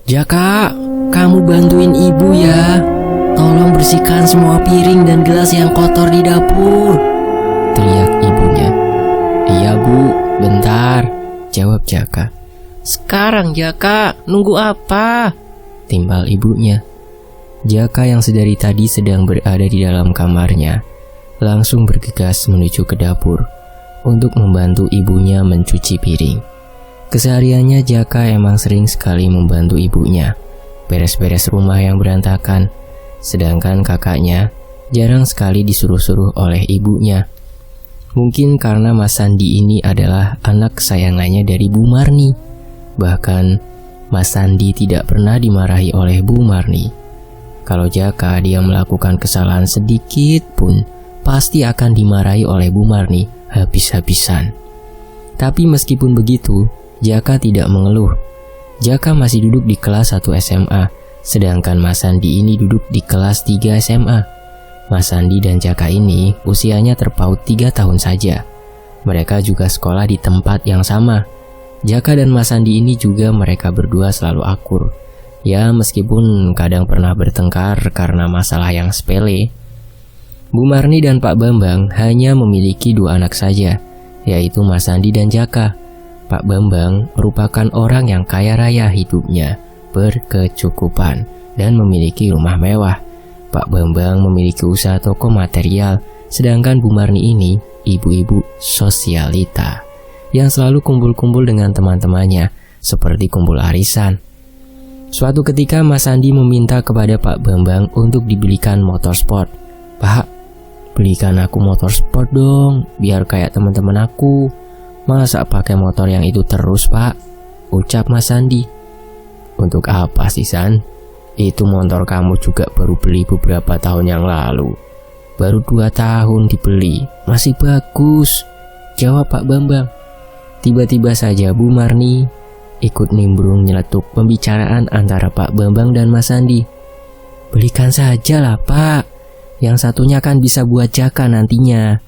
Jaka, kamu bantuin ibu ya. Tolong bersihkan semua piring dan gelas yang kotor di dapur, teriak ibunya. Iya bu, bentar, jawab Jaka. Sekarang Jaka, nunggu apa? Timbal ibunya. Jaka yang sedari tadi sedang berada di dalam kamarnya langsung bergegas menuju ke dapur untuk membantu ibunya mencuci piring. Kesehariannya Jaka emang sering sekali membantu ibunya beres-beres rumah yang berantakan, sedangkan kakaknya jarang sekali disuruh-suruh oleh ibunya. Mungkin karena Mas Sandi ini adalah anak kesayangannya dari Bu Marni. Bahkan Mas Sandi tidak pernah dimarahi oleh Bu Marni. Kalau Jaka dia melakukan kesalahan sedikit pun, pasti akan dimarahi oleh Bu Marni habis-habisan. Tapi meskipun begitu, Jaka tidak mengeluh. Jaka masih duduk di kelas 1 SMA, sedangkan Mas Sandi ini duduk di kelas 3 SMA. Mas Sandi dan Jaka ini usianya terpaut 3 tahun saja. Mereka juga sekolah di tempat yang sama. Jaka dan Mas Sandi ini juga mereka berdua selalu akur. Ya meskipun kadang pernah bertengkar karena masalah yang sepele. Bu Marni dan Pak Bambang hanya memiliki 2 anak saja, yaitu Mas Sandi dan Jaka. Pak Bambang merupakan orang yang kaya raya hidupnya, berkecukupan, dan memiliki rumah mewah. Pak Bambang memiliki usaha toko material, sedangkan Bu Marni ini ibu-ibu sosialita yang selalu kumpul-kumpul dengan teman-temannya, seperti kumpul arisan. Suatu ketika Mas Sandi meminta kepada Pak Bambang untuk dibelikan motor sport. Pak, belikan aku motor sport dong, biar kayak teman-teman aku. Masa pakai motor yang itu terus pak? Ucap Mas Sandi. Untuk apa sih San? Itu motor kamu juga baru beli beberapa tahun yang lalu. Baru 2 tahun dibeli, masih bagus, jawab Pak Bambang. Tiba-tiba saja Bu Marni ikut nimbrung nyeletuk pembicaraan antara Pak Bambang dan Mas Sandi. Belikan saja lah pak, yang satunya kan bisa buat Jaka nantinya.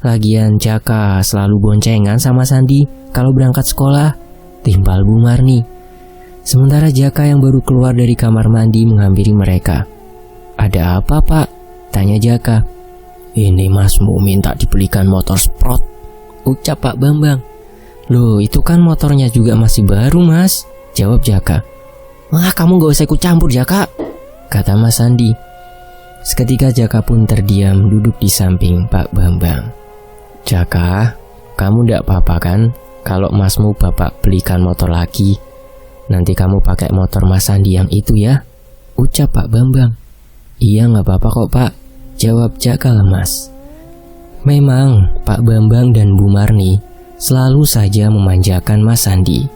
Lagian Jaka selalu boncengan sama Sandi kalau berangkat sekolah, timbal Bu Marni. Sementara Jaka yang baru keluar dari kamar mandi menghampiri mereka. Ada apa pak? Tanya Jaka. Ini masmu minta dibelikan motor sport, ucap Pak Bambang. Loh itu kan motornya juga masih baru mas, jawab Jaka. Wah kamu gak usah ikut campur Jaka, kata Mas Sandi. Seketika Jaka pun terdiam duduk di samping Pak Bambang. Jaka, kamu ndak apa-apa kan kalau masmu bapak belikan motor lagi? Nanti kamu pakai motor Mas Sandi yang itu ya, ucap Pak Bambang. Iya nggak apa-apa kok pak, jawab Jaka lemas. Memang Pak Bambang dan Bu Marni selalu saja memanjakan Mas Sandi,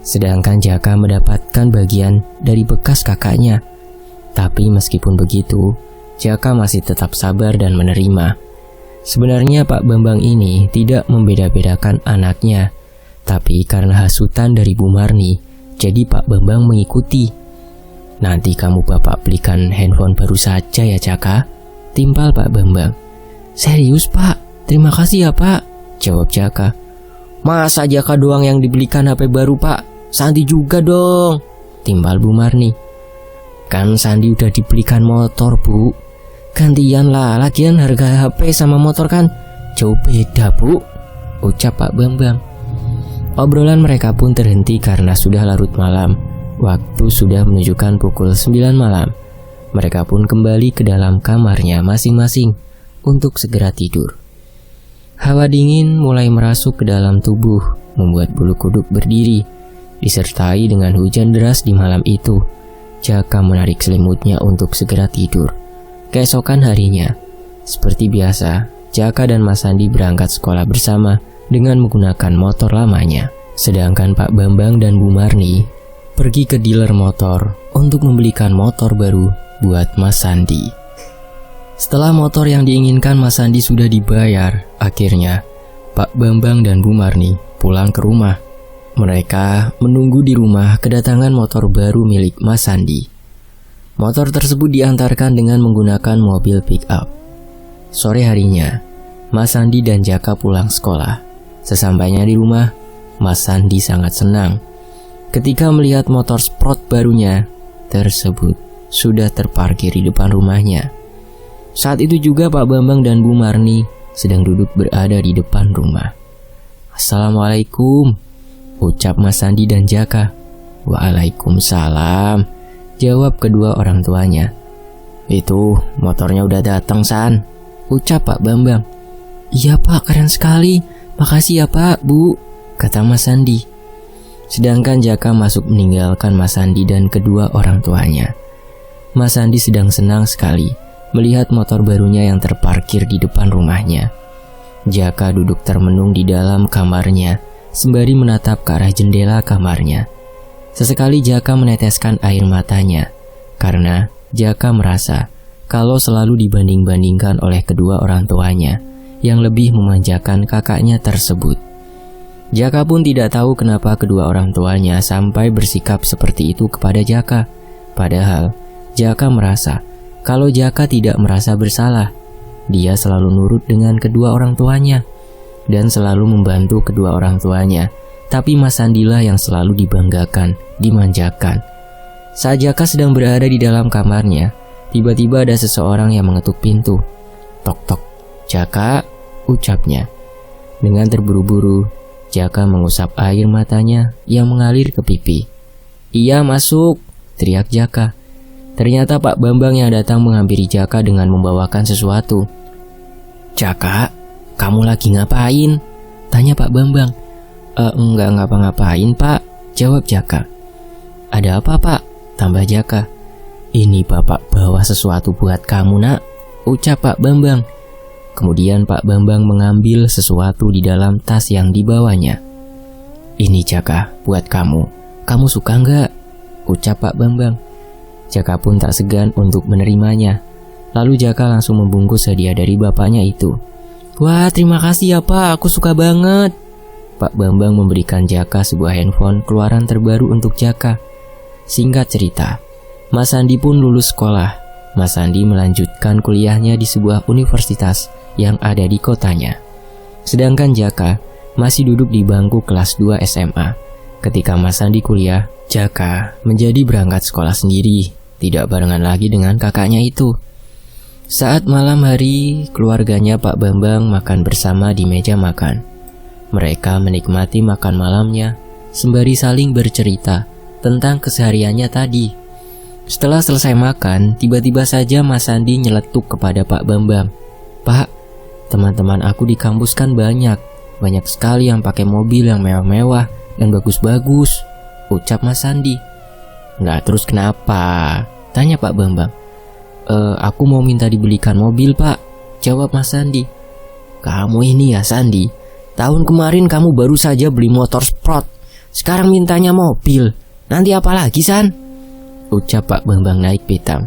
sedangkan Jaka mendapatkan bagian dari bekas kakaknya. Tapi meskipun begitu, Jaka masih tetap sabar dan menerima. Sebenarnya Pak Bambang ini tidak membeda-bedakan anaknya, tapi karena hasutan dari Bu Marni, jadi Pak Bambang mengikuti. Nanti kamu bapak belikan handphone baru saja ya Jaka, timpal Pak Bambang. Serius pak, terima kasih ya pak, jawab Jaka. Masa Jaka doang yang dibelikan HP baru pak, Sandi juga dong, timbal Bu Marni. Kan Sandi udah dibelikan motor bu, gantian lah, lagian harga HP sama motor kan jauh beda bu, ucap Pak Bambang. Obrolan mereka pun terhenti karena sudah larut malam. Waktu sudah menunjukkan pukul 9 malam. Mereka pun kembali ke dalam kamarnya masing-masing untuk segera tidur. Hawa dingin mulai merasuk ke dalam tubuh, membuat bulu kuduk berdiri. Disertai dengan hujan deras di malam itu, Jaka menarik selimutnya untuk segera tidur. Keesokan harinya, seperti biasa, Jaka dan Mas Sandi berangkat sekolah bersama dengan menggunakan motor lamanya. Sedangkan Pak Bambang dan Bu Marni pergi ke dealer motor untuk membelikan motor baru buat Mas Sandi. Setelah motor yang diinginkan Mas Sandi sudah dibayar, akhirnya Pak Bambang dan Bu Marni pulang ke rumah. Mereka menunggu di rumah kedatangan motor baru milik Mas Sandi. Motor tersebut diantarkan dengan menggunakan mobil pick-up. Sore harinya, Mas Sandi dan Jaka pulang sekolah. Sesampainya di rumah, Mas Sandi sangat senang ketika melihat motor sport barunya tersebut sudah terparkir di depan rumahnya. Saat itu juga Pak Bambang dan Bu Marni sedang duduk berada di depan rumah. "Assalamualaikum," ucap Mas Sandi dan Jaka. "Waalaikumsalam," jawab kedua orang tuanya. "Itu motornya udah datang, San," ucap Pak Bambang. "Iya Pak, keren sekali. Makasih ya Pak, Bu," kata Mas Sandi. Sedangkan Jaka masuk meninggalkan Mas Sandi dan kedua orang tuanya. Mas Sandi sedang senang sekali melihat motor barunya yang terparkir di depan rumahnya. Jaka duduk termenung di dalam kamarnya sembari menatap ke arah jendela kamarnya. Sesekali Jaka meneteskan air matanya karena Jaka merasa kalau selalu dibanding-bandingkan oleh kedua orang tuanya yang lebih memanjakan kakaknya tersebut. Jaka pun tidak tahu kenapa kedua orang tuanya sampai bersikap seperti itu kepada Jaka. Padahal Jaka merasa kalau Jaka tidak merasa bersalah. Dia selalu nurut dengan kedua orang tuanya dan selalu membantu kedua orang tuanya. Tapi Mas Sandilah yang selalu dibanggakan, dimanjakan. Saat Jaka sedang berada di dalam kamarnya, tiba-tiba ada seseorang yang mengetuk pintu. "Tok tok, Jaka," ucapnya. Dengan terburu-buru, Jaka mengusap air matanya yang mengalir ke pipi. "Iya, masuk," teriak Jaka. Ternyata Pak Bambang yang datang menghampiri Jaka dengan membawakan sesuatu. "Jaka, kamu lagi ngapain?" tanya Pak Bambang. Enggak ngapa-ngapain Pak," jawab Jaka. "Ada apa Pak?" tambah Jaka. "Ini Bapak bawa sesuatu buat kamu nak," ucap Pak Bambang. Kemudian Pak Bambang mengambil sesuatu di dalam tas yang dibawanya. "Ini Jaka, buat kamu. Kamu suka nggak?" ucap Pak Bambang. Jaka pun tak segan untuk menerimanya. Lalu Jaka langsung membungkus hadiah dari bapaknya itu. "Wah, terima kasih ya Pak, aku suka banget." Pak Bambang memberikan Jaka sebuah handphone keluaran terbaru untuk Jaka. Singkat cerita, Mas Sandi pun lulus sekolah. Mas Sandi melanjutkan kuliahnya di sebuah universitas yang ada di kotanya. Sedangkan Jaka masih duduk di bangku kelas 2 SMA. Ketika Mas Sandi kuliah, Jaka menjadi berangkat sekolah sendiri, tidak barengan lagi dengan kakaknya itu. Saat malam hari, keluarganya Pak Bambang makan bersama di meja makan. Mereka menikmati makan malamnya, sembari saling bercerita tentang kesehariannya tadi. Setelah selesai makan, tiba-tiba saja Mas Sandi nyeletuk kepada Pak Bambang. "Pak, teman-teman aku di kampus kan banyak sekali yang pakai mobil yang mewah-mewah dan bagus-bagus," ucap Mas Sandi. "Nah, terus kenapa?" tanya Pak Bambang. Aku mau minta dibelikan mobil Pak," jawab Mas Sandi. "Kamu ini ya Sandi, tahun kemarin kamu baru saja beli motor sport, sekarang mintanya mobil. Nanti apa lagi San?" ucap Pak Bambang naik pitam.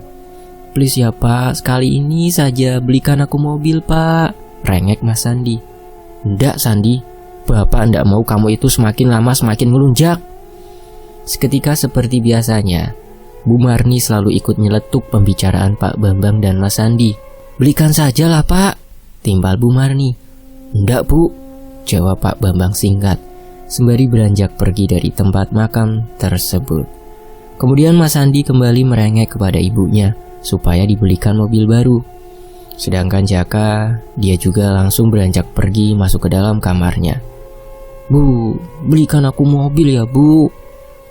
"Please ya Pak, sekali ini saja belikan aku mobil Pak," rengek Mas Sandi. "Ndak Sandi, Bapak ndak mau kamu itu semakin lama semakin melunjak." Seketika seperti biasanya, Bu Marni selalu ikut nyeletuk pembicaraan Pak Bambang dan Mas Sandi. "Belikan sajalah Pak," timbal Bu Marni. "Ndak Bu," jawab Pak Bambang singkat, sembari beranjak pergi dari tempat makan tersebut. Kemudian Mas Sandi kembali merengek kepada ibunya supaya dibelikan mobil baru. Sedangkan Jaka, dia juga langsung beranjak pergi masuk ke dalam kamarnya. "Bu, belikan aku mobil ya Bu.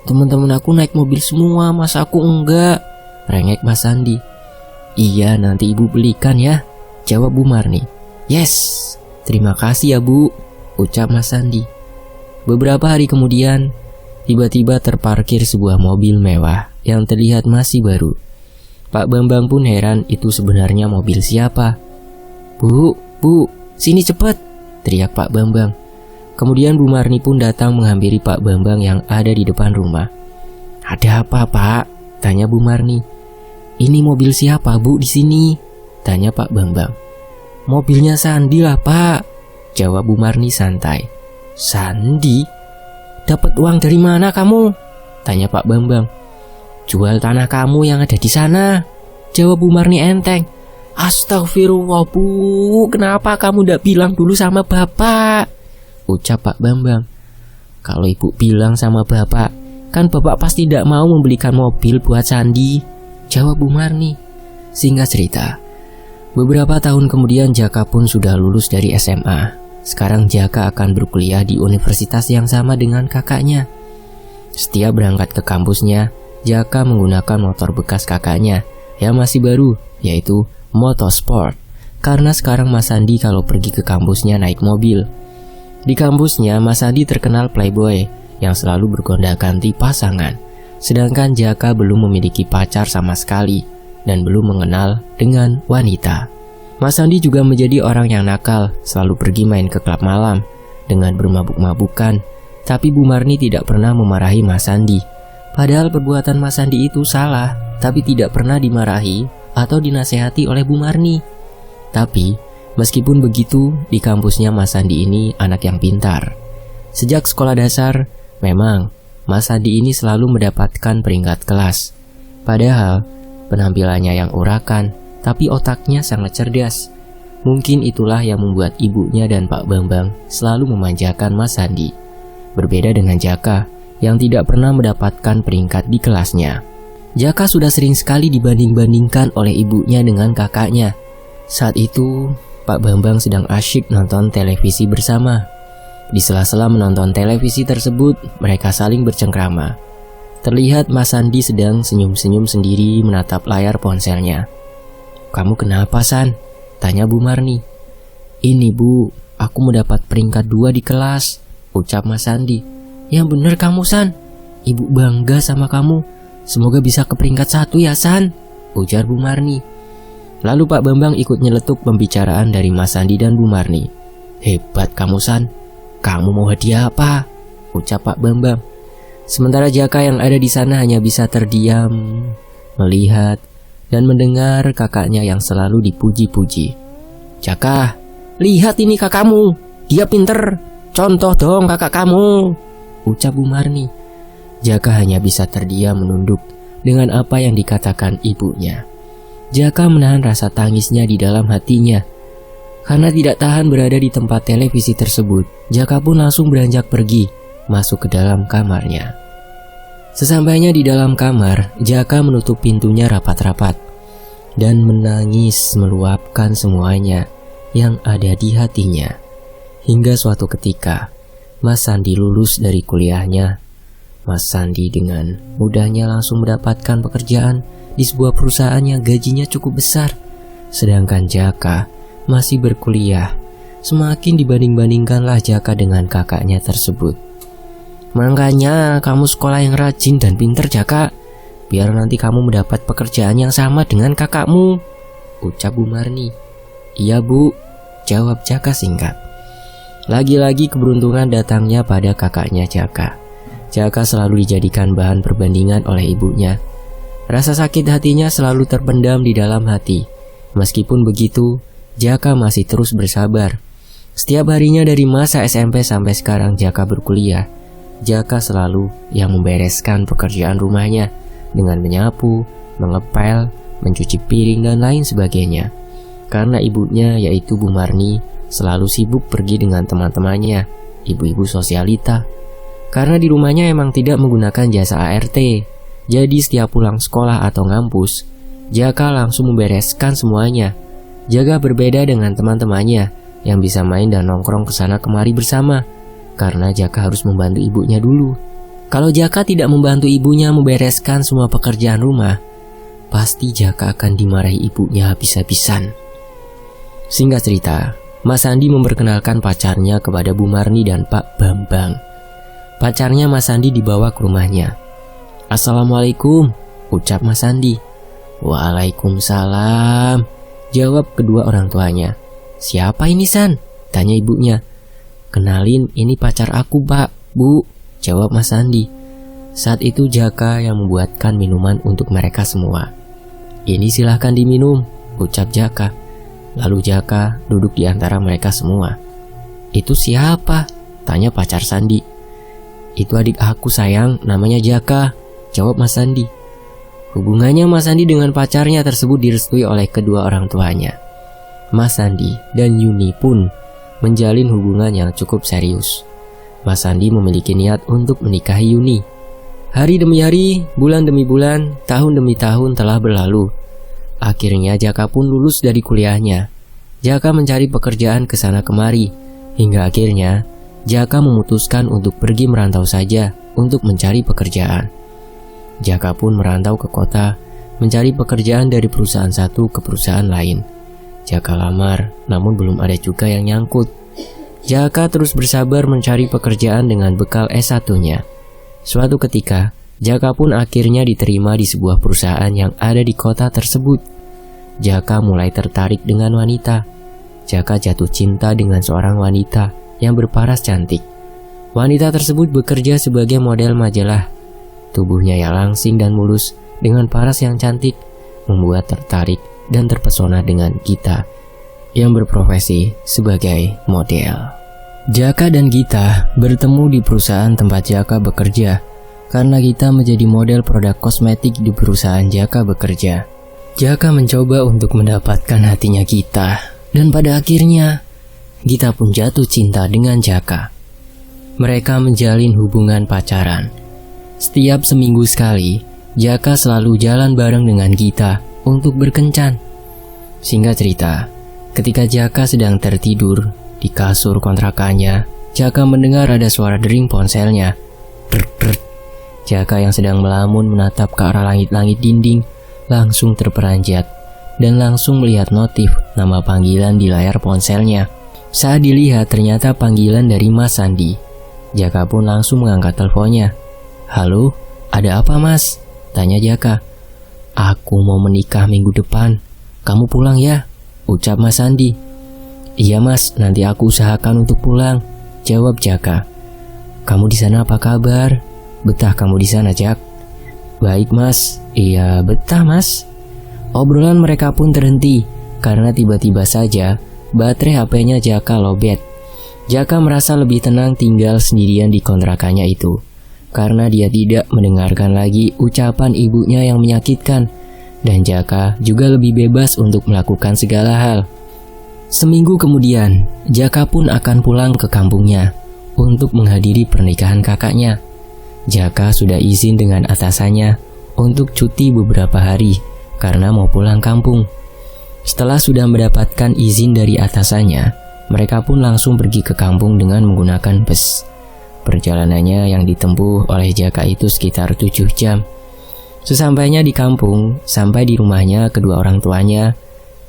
Teman-teman aku naik mobil semua, masa aku enggak?" rengek Mas Sandi. "Iya, nanti ibu belikan ya," jawab Bu Marni. "Yes, terima kasih ya Bu," ucap Mas Sandi. Beberapa hari kemudian, tiba-tiba terparkir sebuah mobil mewah yang terlihat masih baru. Pak Bambang pun heran itu sebenarnya mobil siapa. Bu, sini cepat," teriak Pak Bambang. Kemudian Bu Marni pun datang menghampiri Pak Bambang yang ada di depan rumah. "Ada apa Pak?" tanya Bu Marni. "Ini mobil siapa Bu di sini?" tanya Pak Bambang. "Mobilnya Sandi lah Pak," jawab Bu Marni santai. "Sandi? Dapat uang dari mana kamu?" tanya Pak Bambang. "Jual tanah kamu yang ada di sana," jawab Bu Marni enteng. "Astagfirullah Bu, kenapa kamu ndak bilang dulu sama Bapak?" ucap Pak Bambang. "Kalau ibu bilang sama Bapak, Kan bapak pasti tidak mau membelikan mobil buat Sandi, jawab Bu Marni. Singkat cerita, beberapa tahun kemudian Jaka pun sudah lulus dari SMA. Sekarang Jaka akan berkuliah di universitas yang sama dengan kakaknya. Setiap berangkat ke kampusnya, Jaka menggunakan motor bekas kakaknya yang masih baru, yaitu motorsport. Karena sekarang Mas Sandi kalau pergi ke kampusnya naik mobil. Di kampusnya, Mas Sandi terkenal playboy yang selalu bergonta-ganti pasangan. Sedangkan Jaka belum memiliki pacar sama sekali dan belum mengenal dengan wanita. Mas Sandi juga menjadi orang yang nakal, selalu pergi main ke klub malam dengan bermabuk-mabukan. Tapi Bu Marni tidak pernah memarahi Mas Sandi. Padahal perbuatan Mas Sandi itu salah, tapi tidak pernah dimarahi atau dinasehati oleh Bu Marni. Tapi, meskipun begitu, di kampusnya Mas Sandi ini anak yang pintar. Sejak sekolah dasar, memang Mas Sandi ini selalu mendapatkan peringkat kelas. Padahal, penampilannya yang urakan, tapi otaknya sangat cerdas. Mungkin itulah yang membuat ibunya dan Pak Bambang selalu memanjakan Mas Sandi. Berbeda dengan Jaka, yang tidak pernah mendapatkan peringkat di kelasnya. Jaka sudah sering sekali dibanding-bandingkan oleh ibunya dengan kakaknya. Saat itu, Pak Bambang sedang asyik nonton televisi bersama. Di sela-sela menonton televisi tersebut, mereka saling bercengkrama. Terlihat Mas Sandi sedang senyum-senyum sendiri menatap layar ponselnya. "Kamu kenapa, San?" tanya Bu Marni. "Ini Bu, aku mendapat peringkat 2 di kelas," ucap Mas Sandi. "Yang bener kamu, San. Ibu bangga sama kamu. Semoga bisa ke peringkat 1 ya, San," ujar Bu Marni. Lalu Pak Bambang ikut nyeletuk pembicaraan dari Mas Sandi dan Bu Marni. "Hebat kamu, San. Kamu mau hadiah apa?" ucap Pak Bambang. Sementara Jaka yang ada di sana hanya bisa terdiam, melihat, dan mendengar kakaknya yang selalu dipuji-puji. "Jaka, lihat ini kakakmu. Dia pinter. Contoh dong kakak kamu," ucap Bu Marni. Jaka hanya bisa terdiam menunduk dengan apa yang dikatakan ibunya. Jaka menahan rasa tangisnya di dalam hatinya. Karena tidak tahan berada di tempat televisi tersebut, Jaka pun langsung beranjak pergi, masuk ke dalam kamarnya. Sesampainya di dalam kamar, Jaka menutup pintunya rapat-rapat dan menangis meluapkan semuanya yang ada di hatinya. Hingga suatu ketika, Mas Sandi lulus dari kuliahnya. Mas Sandi dengan mudahnya langsung mendapatkan pekerjaan di sebuah perusahaan yang gajinya cukup besar. Sedangkan Jaka masih berkuliah. Semakin dibanding-bandingkanlah Jaka dengan kakaknya tersebut. "Makanya kamu sekolah yang rajin dan pinter, Jaka, biar nanti kamu mendapat pekerjaan yang sama dengan kakakmu," ucap Bu Marni. "Iya Bu," jawab Jaka singkat. Lagi-lagi keberuntungan datangnya pada kakaknya Jaka. Jaka selalu dijadikan bahan perbandingan oleh ibunya. Rasa sakit hatinya selalu terpendam di dalam hati. Meskipun begitu, Jaka masih terus bersabar. Setiap harinya dari masa SMP sampai sekarang Jaka berkuliah, Jaka selalu yang membereskan pekerjaan rumahnya dengan menyapu, mengepel, mencuci piring dan lain sebagainya. Karena ibunya yaitu Bu Marni selalu sibuk pergi dengan teman-temannya, ibu-ibu sosialita. Karena di rumahnya emang tidak menggunakan jasa ART. Jadi setiap pulang sekolah atau ngampus, Jaka langsung membereskan semuanya. Jaka berbeda dengan teman-temannya yang bisa main dan nongkrong kesana kemari bersama. Karena Jaka harus membantu ibunya dulu. Kalau Jaka tidak membantu ibunya membereskan semua pekerjaan rumah, pasti Jaka akan dimarahi ibunya habis-habisan. Singkat cerita, Mas Sandi memperkenalkan pacarnya kepada Bu Marni dan Pak Bambang. Pacarnya Mas Sandi dibawa ke rumahnya. "Assalamualaikum," ucap Mas Sandi. "Waalaikumsalam," jawab kedua orang tuanya. "Siapa ini, San?" tanya ibunya. "Kenalin, ini pacar aku, Pak, Bu," jawab Mas Sandi. Saat itu Jaka yang membuatkan minuman untuk mereka semua. "Ini silahkan diminum," ucap Jaka. Lalu Jaka duduk di antara mereka semua. "Itu siapa?" tanya pacar Sandi. "Itu adik aku sayang, namanya Jaka," jawab Mas Sandi. Hubungannya Mas Sandi dengan pacarnya tersebut direstui oleh kedua orang tuanya. Mas Sandi dan Yuni pun menjalin hubungan yang cukup serius. Mas Sandi memiliki niat untuk menikahi Yuni. Hari demi hari, bulan demi bulan, tahun demi tahun telah berlalu. Akhirnya Jaka pun lulus dari kuliahnya. Jaka mencari pekerjaan ke sana kemari, hingga akhirnya Jaka memutuskan untuk pergi merantau saja untuk mencari pekerjaan. Jaka pun merantau ke kota, mencari pekerjaan dari perusahaan satu ke perusahaan lain. Jaka lamar, namun belum ada juga yang nyangkut. Jaka terus bersabar mencari pekerjaan dengan bekal S1-nya. Suatu ketika, Jaka pun akhirnya diterima di sebuah perusahaan yang ada di kota tersebut. Jaka mulai tertarik dengan wanita. Jaka jatuh cinta dengan seorang wanita yang berparas cantik. Wanita tersebut bekerja sebagai model majalah. Tubuhnya yang langsing dan mulus dengan paras yang cantik membuat tertarik dan terpesona dengan Gita yang berprofesi sebagai model. Jaka dan Gita bertemu di perusahaan tempat Jaka bekerja karena Gita menjadi model produk kosmetik di perusahaan Jaka bekerja. Jaka mencoba untuk mendapatkan hatinya Gita, dan pada akhirnya Gita pun jatuh cinta dengan Jaka. Mereka menjalin hubungan pacaran. Setiap seminggu sekali, Jaka selalu jalan bareng dengan Gita untuk berkencan. Singkat cerita, ketika Jaka sedang tertidur di kasur kontrakannya, Jaka mendengar ada suara dering ponselnya. Brr. Jaka yang sedang melamun menatap ke arah langit-langit dinding langsung terperanjat dan langsung melihat notif nama panggilan di layar ponselnya. Saat dilihat ternyata panggilan dari Mas Sandi. Jaka pun langsung mengangkat teleponnya. "Halo, ada apa Mas?" tanya Jaka. "Aku mau menikah minggu depan. Kamu pulang ya?" ucap Mas Sandi. "Iya Mas, nanti aku usahakan untuk pulang," jawab Jaka. "Kamu di sana apa kabar? Betah kamu di sana, Jak?" "Baik Mas." "Iya, betah Mas." Obrolan mereka pun terhenti karena tiba-tiba saja baterai HP-nya Jaka lowbat. Jaka merasa lebih tenang tinggal sendirian di kontrakannya itu karena dia tidak mendengarkan lagi ucapan ibunya yang menyakitkan, dan Jaka juga lebih bebas untuk melakukan segala hal. Seminggu kemudian, Jaka pun akan pulang ke kampungnya untuk menghadiri pernikahan kakaknya. Jaka sudah izin dengan atasannya untuk cuti beberapa hari karena mau pulang kampung. Setelah sudah mendapatkan izin dari atasannya, mereka pun langsung pergi ke kampung dengan menggunakan bus. Perjalanannya yang ditempuh oleh Jaka itu sekitar 7 jam. Sesampainya di kampung, sampai di rumahnya kedua orang tuanya,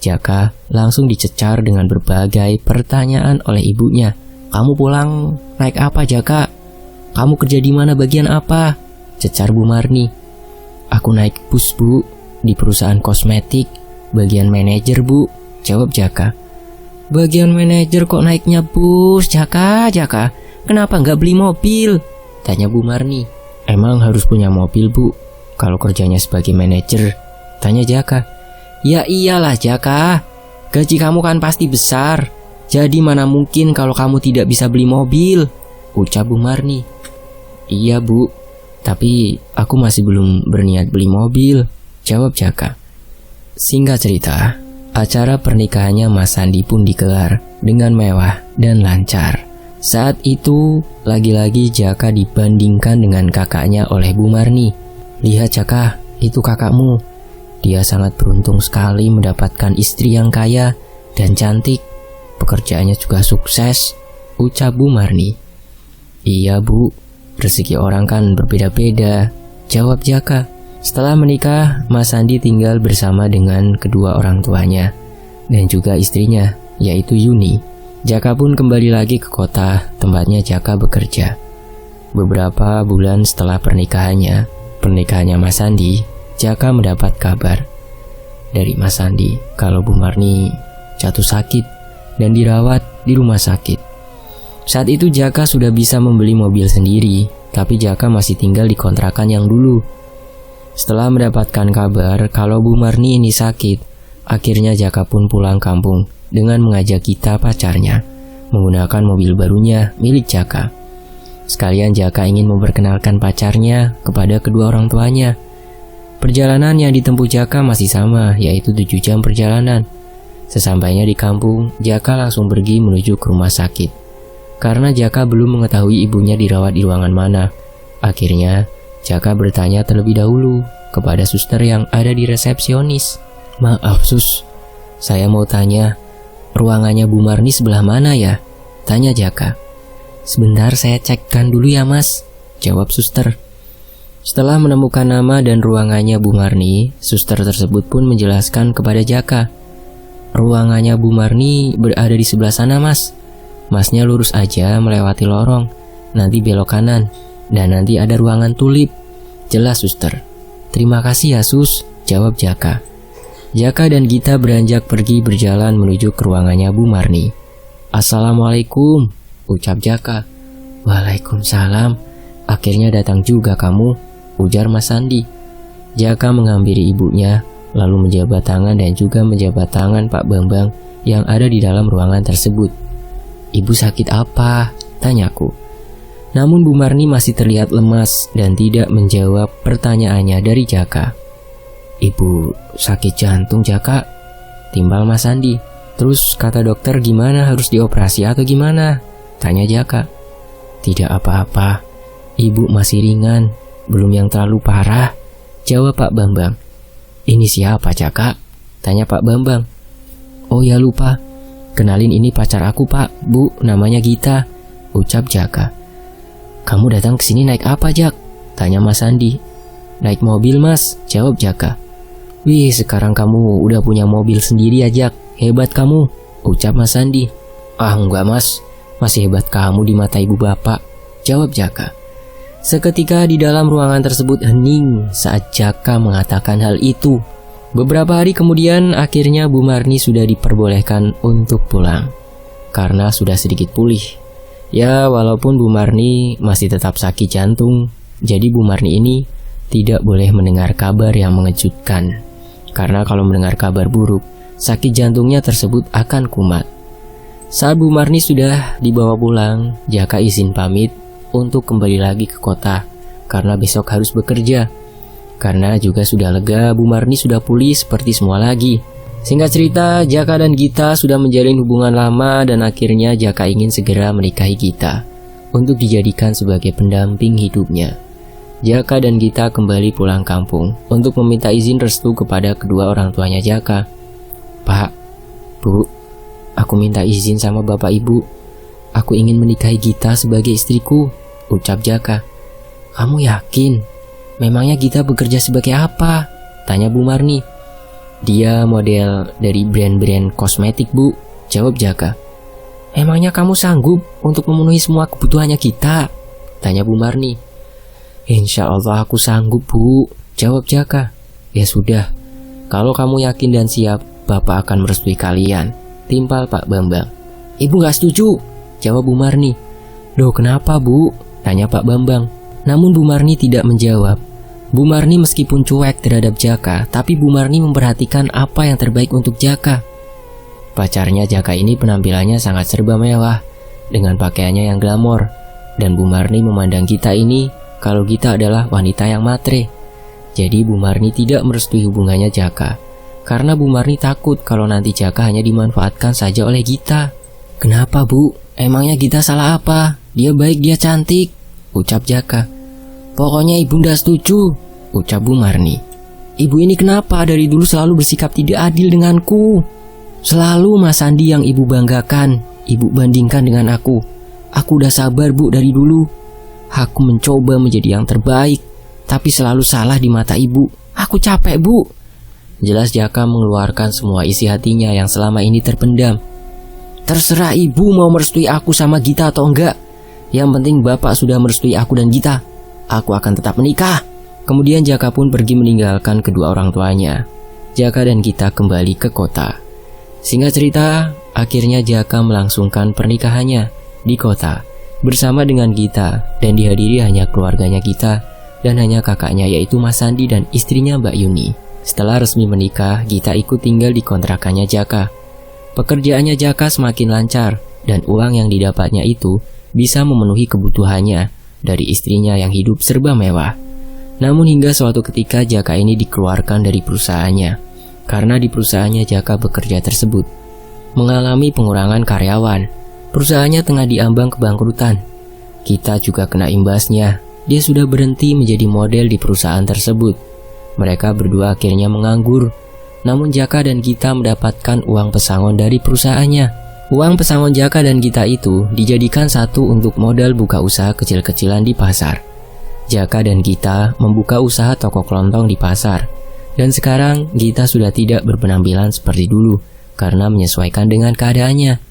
Jaka langsung dicecar dengan berbagai pertanyaan oleh ibunya. "Kamu pulang naik apa Jaka? Kamu kerja di mana, bagian apa?" cecar Bu Marni. "Aku naik bus Bu, di perusahaan kosmetik, bagian manajer Bu," jawab Jaka. "Bagian manajer kok naiknya bus, Jaka? Kenapa nggak beli mobil?" tanya Bu Marni. "Emang harus punya mobil Bu kalau kerjanya sebagai manajer?" tanya Jaka. "Ya iyalah Jaka, gaji kamu kan pasti besar, jadi mana mungkin kalau kamu tidak bisa beli mobil," ucap Bu Marni. "Iya Bu, tapi aku masih belum berniat beli mobil," jawab Jaka. Singkat cerita, acara pernikahannya Mas Sandi pun digelar dengan mewah dan lancar. Saat itu, lagi-lagi Jaka dibandingkan dengan kakaknya oleh Bu Marni. "Lihat Jaka, itu kakakmu. Dia sangat beruntung sekali mendapatkan istri yang kaya dan cantik. Pekerjaannya juga sukses," ucap Bu Marni. "Iya Bu, rezeki orang kan berbeda-beda," jawab Jaka. Setelah menikah, Mas Sandi tinggal bersama dengan kedua orang tuanya dan juga istrinya, yaitu Yuni. Jaka pun kembali lagi ke kota tempatnya Jaka bekerja. Beberapa bulan setelah pernikahannya Mas Sandi, Jaka mendapat kabar dari Mas Sandi kalau Bu Marni jatuh sakit dan dirawat di rumah sakit. Saat itu Jaka sudah bisa membeli mobil sendiri, tapi Jaka masih tinggal di kontrakan yang dulu. Setelah mendapatkan kabar kalau Bu Marni ini sakit, akhirnya Jaka pun pulang kampung dengan mengajak Gita pacarnya menggunakan mobil barunya milik Jaka. Sekalian Jaka ingin memperkenalkan pacarnya kepada kedua orang tuanya. Perjalanan yang ditempuh Jaka masih sama, yaitu 7 jam perjalanan. Sesampainya di kampung, Jaka langsung pergi menuju ke rumah sakit. Karena Jaka belum mengetahui ibunya dirawat di ruangan mana. Akhirnya, Jaka bertanya terlebih dahulu kepada suster yang ada di resepsionis. "Maaf sus, saya mau tanya, ruangannya Bu Marni sebelah mana ya?" tanya Jaka. "Sebentar saya cekkan dulu ya mas," jawab suster. Setelah menemukan nama dan ruangannya Bu Marni, suster tersebut pun menjelaskan kepada Jaka. "Ruangannya Bu Marni berada di sebelah sana mas. Masnya lurus aja melewati lorong, nanti belok kanan, dan nanti ada ruangan tulip." "Jelas suster." "Terima kasih ya sus," jawab Jaka. Jaka dan Gita beranjak pergi berjalan menuju ke ruangannya Bu Marni. "Assalamualaikum," ucap Jaka. "Waalaikumsalam, akhirnya datang juga kamu," ujar Mas Sandi. Jaka menghampiri ibunya, lalu menjabat tangan dan juga menjabat tangan Pak Bambang yang ada di dalam ruangan tersebut. "Ibu sakit apa?" tanyaku. Namun Bu Marni masih terlihat lemas dan tidak menjawab pertanyaannya dari Jaka. "Ibu sakit jantung Jaka," timbal Mas Sandi. "Terus kata dokter gimana, harus dioperasi atau gimana?" tanya Jaka. "Tidak apa-apa, ibu masih ringan, belum yang terlalu parah," jawab Pak Bambang. "Ini siapa Jaka?" tanya Pak Bambang. "Oh ya lupa, kenalin ini pacar aku Pak, Bu, namanya Gita," ucap Jaka. "Kamu datang ke sini naik apa Jak?" tanya Mas Sandi. "Naik mobil Mas," jawab Jaka. "Wih, sekarang kamu udah punya mobil sendiri ya Jak, hebat kamu," ucap Mas Sandi. "Ah enggak Mas, masih hebat kamu di mata ibu bapak," jawab Jaka. Seketika di dalam ruangan tersebut hening saat Jaka mengatakan hal itu. Beberapa hari kemudian akhirnya Bu Marni sudah diperbolehkan untuk pulang karena sudah sedikit pulih. Ya walaupun Bu Marni masih tetap sakit jantung, jadi Bu Marni ini tidak boleh mendengar kabar yang mengejutkan. Karena kalau mendengar kabar buruk, sakit jantungnya tersebut akan kumat. Saat Bu Marni sudah dibawa pulang, Jaka izin pamit untuk kembali lagi ke kota karena besok harus bekerja. Karena juga sudah lega, Bu Marni sudah pulih seperti semua lagi. Singkat cerita, Jaka dan Gita sudah menjalin hubungan lama dan akhirnya Jaka ingin segera menikahi Gita untuk dijadikan sebagai pendamping hidupnya. Jaka dan Gita kembali pulang kampung untuk meminta izin restu kepada kedua orang tuanya Jaka. "Pak, Bu, aku minta izin sama bapak ibu. Aku ingin menikahi Gita sebagai istriku," ucap Jaka. "Kamu yakin? Memangnya Gita bekerja sebagai apa?" tanya Bu Marni. "Dia model dari brand-brand kosmetik Bu," jawab Jaka. "Emangnya kamu sanggup untuk memenuhi semua kebutuhannya Gita?" tanya Bu Marni. "Insya Allah aku sanggup Bu," jawab Jaka. "Ya sudah, kalau kamu yakin dan siap, Bapak akan merestui kalian," timpal Pak Bambang. "Ibu gak setuju," jawab Bu Marni. "Loh kenapa Bu?" tanya Pak Bambang. Namun Bu Marni tidak menjawab. Bu Marni meskipun cuek terhadap Jaka, tapi Bu Marni memperhatikan apa yang terbaik untuk Jaka. Pacarnya Jaka ini penampilannya sangat serba mewah, dengan pakaiannya yang glamor. Dan Bu Marni memandang Gita ini kalau Gita adalah wanita yang matre. Jadi Bu Marni tidak merestui hubungannya Jaka, karena Bu Marni takut kalau nanti Jaka hanya dimanfaatkan saja oleh Gita. "Kenapa Bu? Emangnya Gita salah apa? Dia baik, dia cantik," ucap Jaka. "Pokoknya ibu ndak setuju," ucap Bu Marni. "Ibu ini kenapa dari dulu selalu bersikap tidak adil denganku? Selalu Mas Sandi yang ibu banggakan, ibu bandingkan dengan aku. Aku udah sabar Bu dari dulu. Aku mencoba menjadi yang terbaik, tapi selalu salah di mata ibu. Aku capek Bu." Jelas Jaka mengeluarkan semua isi hatinya yang selama ini terpendam. "Terserah ibu mau merestui aku sama Gita atau enggak. Yang penting bapak sudah merestui aku dan Gita. Aku akan tetap menikah." Kemudian Jaka pun pergi meninggalkan kedua orang tuanya. Jaka dan Gita kembali ke kota. Singkat cerita, akhirnya Jaka melangsungkan pernikahannya di kota bersama dengan Gita dan dihadiri hanya keluarganya Gita dan hanya kakaknya yaitu Mas Sandi dan istrinya Mbak Yuni. Setelah resmi menikah, Gita ikut tinggal di kontrakannya Jaka. Pekerjaannya Jaka semakin lancar dan uang yang didapatnya itu bisa memenuhi kebutuhannya dari istrinya yang hidup serba mewah. Namun hingga suatu ketika Jaka ini dikeluarkan dari perusahaannya karena di perusahaannya Jaka bekerja tersebut mengalami pengurangan karyawan. Perusahaannya tengah diambang kebangkrutan. Kita juga kena imbasnya dia sudah berhenti menjadi model di perusahaan tersebut. Mereka berdua akhirnya menganggur. Namun Jaka dan Gita mendapatkan uang pesangon dari perusahaannya. Uang pesangon Jaka dan Gita itu dijadikan satu untuk modal buka usaha kecil-kecilan di pasar. Jaka dan Gita membuka usaha toko kelontong di pasar. Dan sekarang Gita sudah tidak berpenampilan seperti dulu karena menyesuaikan dengan keadaannya.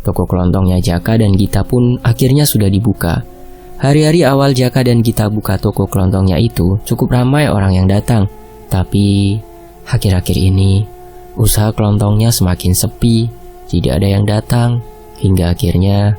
Toko kelontongnya Jaka dan Gita pun akhirnya sudah dibuka. Hari-hari awal Jaka dan Gita buka toko kelontongnya itu cukup ramai orang yang datang. Tapi akhir-akhir ini usaha kelontongnya semakin sepi, tidak ada yang datang. Hingga akhirnya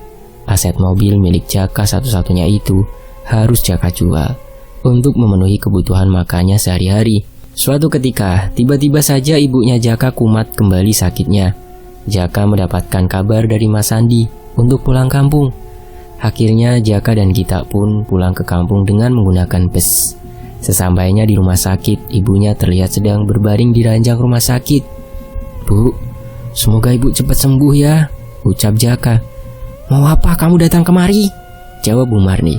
aset mobil milik Jaka satu-satunya itu harus Jaka jual untuk memenuhi kebutuhan makannya sehari-hari. Suatu ketika, tiba-tiba saja ibunya Jaka kumat kembali sakitnya. Jaka mendapatkan kabar dari Mas Sandi untuk pulang kampung. Akhirnya Jaka dan Gita pun pulang ke kampung dengan menggunakan bus. Sesampainya di rumah sakit, ibunya terlihat sedang berbaring di ranjang rumah sakit. "Bu, semoga ibu cepat sembuh ya," ucap Jaka. "Mau apa kamu datang kemari?" jawab Bu Marni.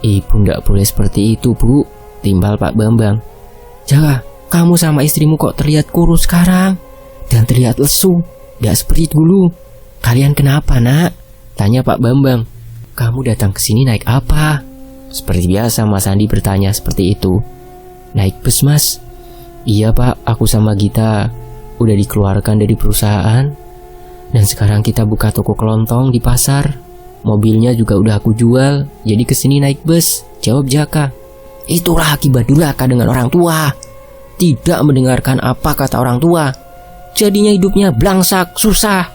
"Ibu nggak boleh seperti itu, Bu," timbal Pak Bambang. "Jaka, kamu sama istrimu kok terlihat kurus sekarang dan terlihat lesu, nggak seperti dulu. Kalian kenapa, Nak?" tanya Pak Bambang. "Kamu datang ke sini naik apa?" Seperti biasa Mas Sandi bertanya seperti itu. "Naik bus, Mas." "Iya Pak, aku sama Gita udah dikeluarkan dari perusahaan dan sekarang kita buka toko kelontong di pasar. Mobilnya juga udah aku jual, jadi kesini naik bus," jawab Jaka. "Itulah akibat durhaka dengan orang tua. Tidak mendengarkan apa kata orang tua. Jadinya hidupnya blangsak, susah.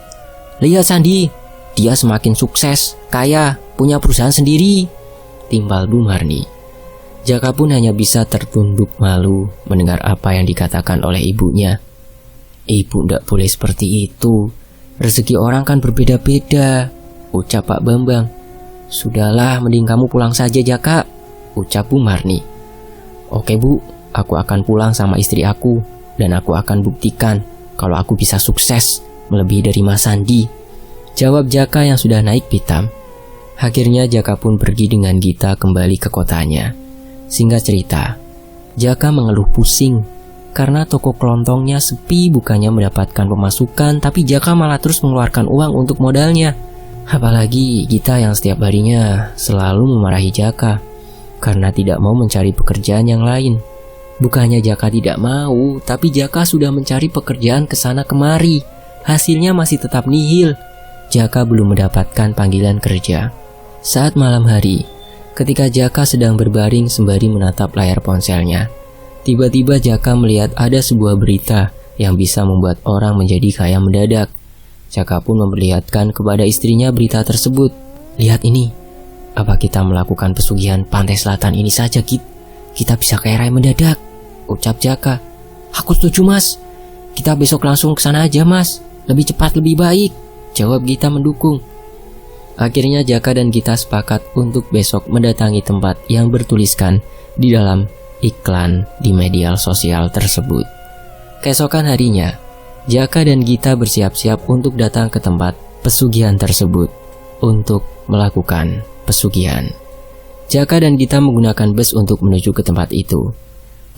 Lihat Sandi, dia semakin sukses, kaya, punya perusahaan sendiri," timbal Bu Marni. Jaka pun hanya bisa tertunduk malu mendengar apa yang dikatakan oleh ibunya. "Ibu ndak boleh seperti itu. Rezeki orang kan berbeda-beda," ucap Pak Bambang. "Sudahlah, mending kamu pulang saja Jaka," ucap Bu Marni. "Oke Bu, aku akan pulang sama istri aku dan aku akan buktikan kalau aku bisa sukses melebihi dari Mas Sandi," jawab Jaka yang sudah naik pitam. Akhirnya Jaka pun pergi dengan Gita kembali ke kotanya. Singkat cerita, Jaka mengeluh pusing karena toko kelontongnya sepi, bukannya mendapatkan pemasukan, tapi Jaka malah terus mengeluarkan uang untuk modalnya. Apalagi Gita yang setiap harinya selalu memarahi Jaka karena tidak mau mencari pekerjaan yang lain. Bukannya Jaka tidak mau, tapi Jaka sudah mencari pekerjaan kesana kemari. Hasilnya masih tetap nihil. Jaka belum mendapatkan panggilan kerja. Saat malam hari, ketika Jaka sedang berbaring sembari menatap layar ponselnya, tiba-tiba Jaka melihat ada sebuah berita yang bisa membuat orang menjadi kaya mendadak. Jaka pun memperlihatkan kepada istrinya berita tersebut. "Lihat ini, apa kita melakukan pesugihan pantai selatan ini saja, Git? Kita bisa kaya raya mendadak," ucap Jaka. "Aku setuju Mas, kita besok langsung ke sana aja Mas, lebih cepat lebih baik," jawab Gita mendukung. Akhirnya Jaka dan Gita sepakat untuk besok mendatangi tempat yang bertuliskan di dalam iklan di media sosial tersebut. Keesokan harinya, Jaka dan Gita bersiap-siap untuk datang ke tempat pesugihan tersebut untuk melakukan pesugihan. Jaka dan Gita menggunakan bus untuk menuju ke tempat itu.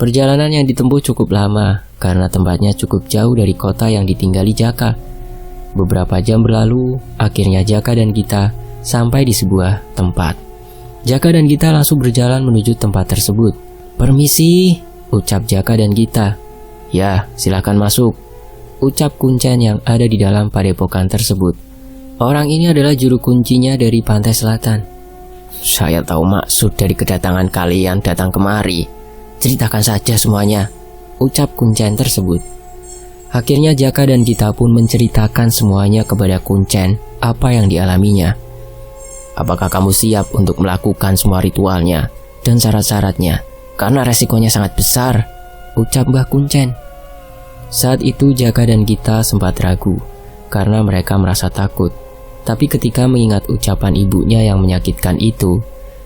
Perjalanan yang ditempuh cukup lama karena tempatnya cukup jauh dari kota yang ditinggali Jaka. Beberapa jam berlalu, akhirnya Jaka dan Gita sampai di sebuah tempat. Jaka dan Gita langsung berjalan menuju tempat tersebut. "Permisi," ucap Jaka dan Gita. "Ya, silakan masuk," ucap Kuncen yang ada di dalam padepokan tersebut. Orang ini adalah juru kuncinya dari pantai selatan. "Saya tahu maksud dari kedatangan kalian datang kemari. Ceritakan saja semuanya," ucap Kuncen tersebut. Akhirnya Jaka dan Gita pun menceritakan semuanya kepada Kuncen apa yang dialaminya. "Apakah kamu siap untuk melakukan semua ritualnya dan syarat-syaratnya? Karena resikonya sangat besar," ucap Mbah Kuncen. Saat itu Jaka dan Gita sempat ragu karena mereka merasa takut. Tapi ketika mengingat ucapan ibunya yang menyakitkan itu,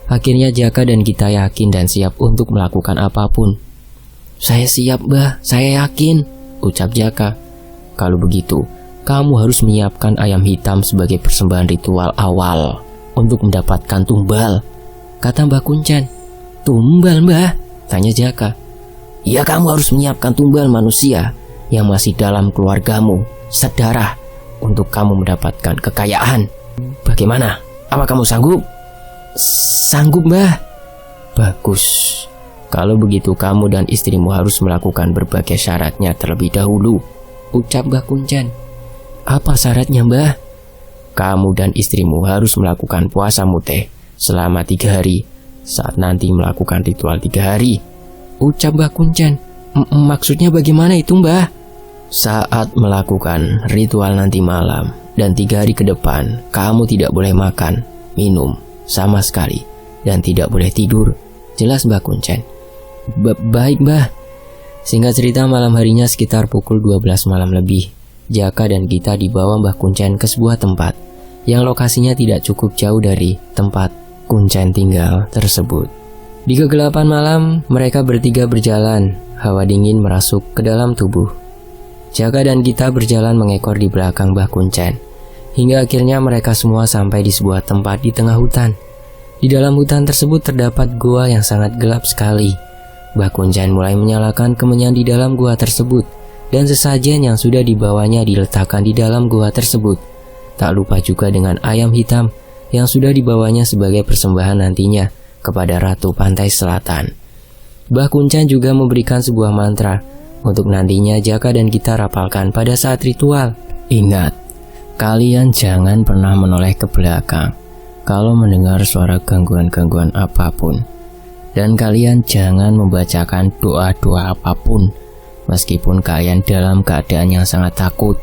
akhirnya Jaka dan Gita yakin dan siap untuk melakukan apapun. "Saya siap Mbah, saya yakin," ucap Jaka. "Kalau begitu, kamu harus menyiapkan ayam hitam sebagai persembahan ritual awal untuk mendapatkan tumbal. kata Mbah Kuncen. Tumbal, Mbah? Tanya Jaka. Ya, kamu harus menyiapkan tumbal manusia yang masih dalam keluargamu, sedarah, untuk kamu mendapatkan kekayaan. Bagaimana? Apa kamu sanggup? Sanggup, Mbah. Bagus. Kalau begitu kamu dan istrimu harus melakukan berbagai syaratnya terlebih dahulu, ucap Mbah Kuncen. Apa syaratnya, Mbah? Kamu dan istrimu harus melakukan puasa muteh selama 3 hari, saat nanti melakukan ritual 3 hari, ucap Mbah Kuncen. Maksudnya bagaimana itu, Mbah? Saat melakukan ritual nanti malam dan 3 hari ke depan, kamu tidak boleh makan, minum sama sekali, dan tidak boleh tidur, jelas Mbah Kuncen. Baik, Mbah. Singkat cerita, malam harinya sekitar pukul 12 malam lebih, Jaka dan Gita dibawa Mbah Kuncen ke sebuah tempat yang lokasinya tidak cukup jauh dari tempat Kuncen tinggal tersebut. Di kegelapan malam, mereka bertiga berjalan. Hawa dingin merasuk ke dalam tubuh. Jaka dan Gita berjalan mengekor di belakang Mbah Kuncen, hingga akhirnya mereka semua sampai di sebuah tempat di tengah hutan. Di dalam hutan tersebut terdapat gua yang sangat gelap sekali. Mbah Kuncen mulai menyalakan kemenyan di dalam gua tersebut, dan sesajen yang sudah dibawanya diletakkan di dalam gua tersebut. Tak lupa juga dengan ayam hitam yang sudah dibawanya sebagai persembahan nantinya kepada Ratu Pantai Selatan. Mbah Kuncen juga memberikan sebuah mantra untuk nantinya Jaka dan Gita rapalkan pada saat ritual. Ingat, kalian jangan pernah menoleh ke belakang kalau mendengar suara gangguan-gangguan apapun. Dan kalian jangan membacakan doa-doa apapun meskipun kalian dalam keadaan yang sangat takut,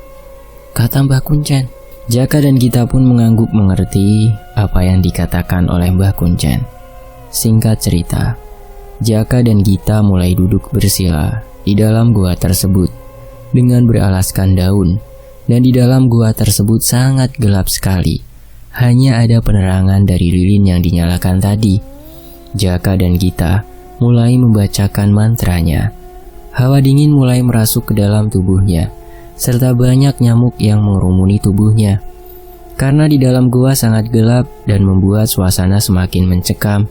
kata Mbah Kuncen. Jaka dan Gita pun mengangguk mengerti apa yang dikatakan oleh Mbah Kuncen. Singkat cerita, Jaka dan Gita mulai duduk bersila di dalam gua tersebut dengan beralaskan daun, dan di dalam gua tersebut sangat gelap sekali. Hanya ada penerangan dari lilin yang dinyalakan tadi. Jaka dan Gita mulai membacakan mantranya. Hawa dingin mulai merasuk ke dalam tubuhnya, serta banyak nyamuk yang mengerumuni tubuhnya. Karena di dalam gua sangat gelap dan membuat suasana semakin mencekam,